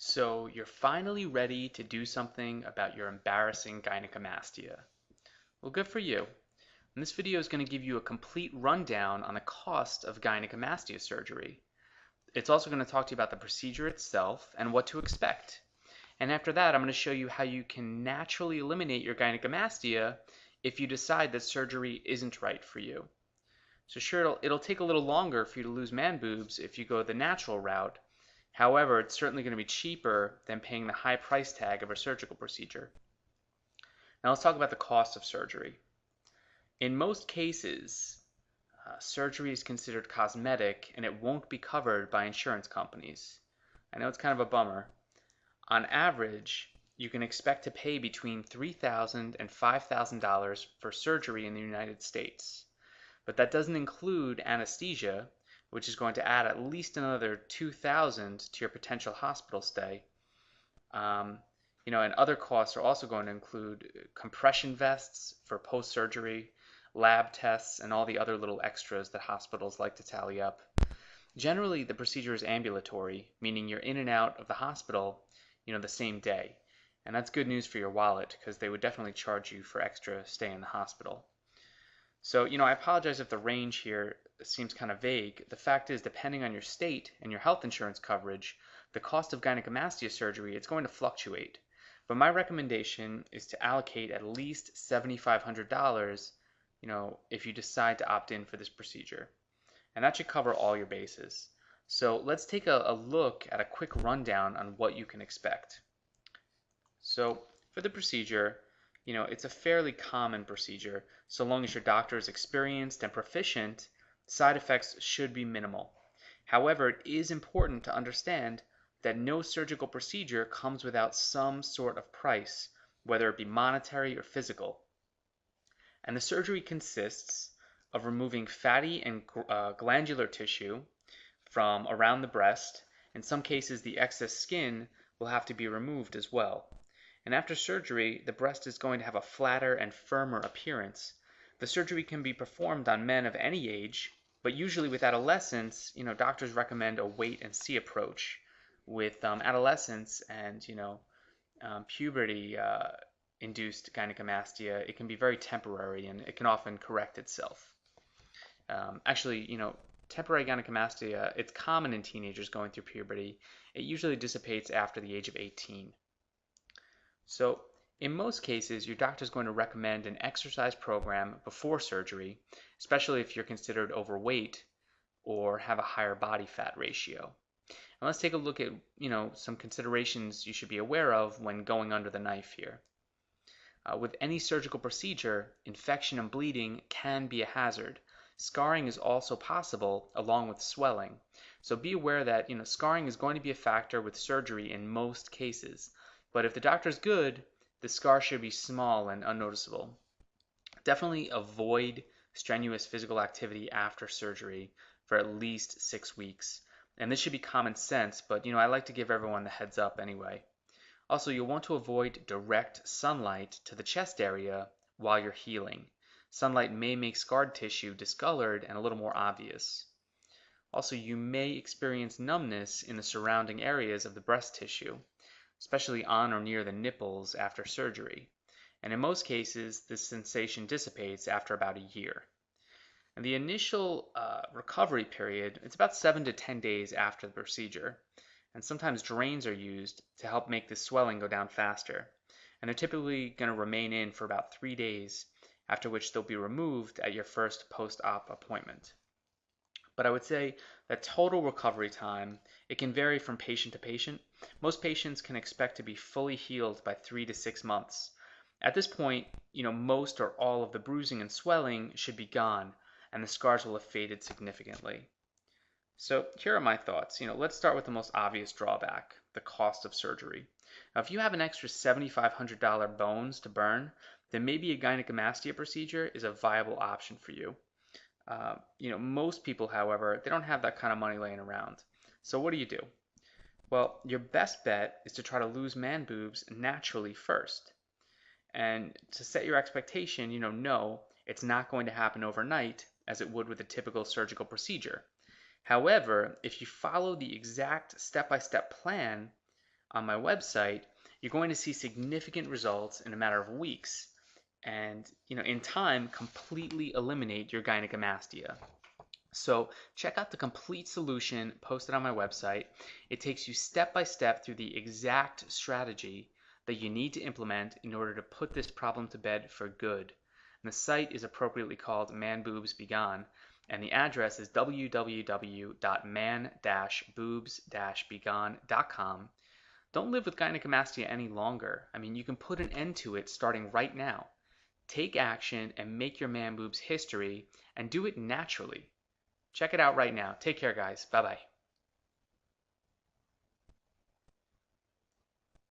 So you're finally ready to do something about your embarrassing gynecomastia. Well, good for you. And this video is going to give you a complete rundown on the cost of gynecomastia surgery. It's also going to talk to you about the procedure itself and what to expect. And after that, I'm going to show you how you can naturally eliminate your gynecomastia if you decide that surgery isn't right for you. So sure, it'll take a little longer for you to lose man boobs if you go the natural route. However, it's certainly going to be cheaper than paying the high price tag of a surgical procedure. Now let's talk about the cost of surgery. In most cases, surgery is considered cosmetic and it won't be covered by insurance companies. I know it's kind of a bummer. On average, you can expect to pay between $3,000 and $5,000 for surgery in the United States. But that doesn't include anesthesia, which is going to add at least another $2,000 to your potential hospital stay. Um, and other costs are also going to include compression vests for post-surgery, lab tests, and all the other little extras that hospitals like to tally up. Generally, the procedure is ambulatory, meaning you're in and out of the hospital, the same day. And that's good news for your wallet because they would definitely charge you for extra stay in the hospital. So, I apologize if the range here seems kind of vague. The fact is, depending on your state and your health insurance coverage, the cost of gynecomastia surgery is going to fluctuate. But my recommendation is to allocate at least $7,500, if you decide to opt in for this procedure. And that should cover all your bases. So let's take a look at a quick rundown on what you can expect. So for the procedure, it's a fairly common procedure. So long as your doctor is experienced and proficient, side effects should be minimal. However, it is important to understand that no surgical procedure comes without some sort of price, whether it be monetary or physical. And the surgery consists of removing fatty and glandular tissue from around the breast. In some cases, the excess skin will have to be removed as well. And after surgery, the breast is going to have a flatter and firmer appearance. The surgery can be performed on men of any age, but usually with adolescents, doctors recommend a wait and see approach. With adolescents and, puberty induced gynecomastia, it can be very temporary and it can often correct itself. Actually, temporary gynecomastia, it's common in teenagers going through puberty. It usually dissipates after the age of 18. So in most cases, your doctor is going to recommend an exercise program before surgery, especially if you're considered overweight or have a higher body fat ratio. And let's take a look at, some considerations you should be aware of when going under the knife here. With any surgical procedure, infection and bleeding can be a hazard. Scarring is also possible along with swelling. So be aware that, scarring is going to be a factor with surgery in most cases. But if the doctor's good, the scar should be small and unnoticeable. Definitely avoid strenuous physical activity after surgery for at least 6 weeks. And this should be common sense, but I like to give everyone the heads up anyway. Also, you'll want to avoid direct sunlight to the chest area while you're healing. Sunlight may make scarred tissue discolored and a little more obvious. Also, you may experience numbness in the surrounding areas of the breast tissue, especially on or near the nipples after surgery. And in most cases, this sensation dissipates after about a year. And the initial recovery period, it's about 7 to 10 days after the procedure. And sometimes drains are used to help make the swelling go down faster. And they're typically going to remain in for about 3 days, after which they'll be removed at your first post-op appointment. But I would say that total recovery time, it can vary from patient to patient. Most patients can expect to be fully healed by 3 to 6 months. At this point, most or all of the bruising and swelling should be gone, and the scars will have faded significantly. So here are my thoughts. Let's start with the most obvious drawback, the cost of surgery. Now, if you have an extra $7,500 bones to burn, then maybe a gynecomastia procedure is a viable option for you. Most people, however, they don't have that kind of money laying around. So what do? Well, your best bet is to try to lose man boobs naturally first. And to set your expectation, no, it's not going to happen overnight as it would with a typical surgical procedure. However, if you follow the exact step-by-step plan, on my website, you're going to see significant results in a matter of weeks and, in time, completely eliminate your gynecomastia. So check out the complete solution posted on my website. It takes you step by step through the exact strategy that you need to implement in order to put this problem to bed for good. And the site is appropriately called Man Boobs Be Gone, and the address is www.man-boobs-begone.com. Don't live with gynecomastia any longer. I mean, you can put an end to it starting right now. Take action and make your man boobs history, and do it naturally. Check it out right now. Take care, guys. Bye-bye.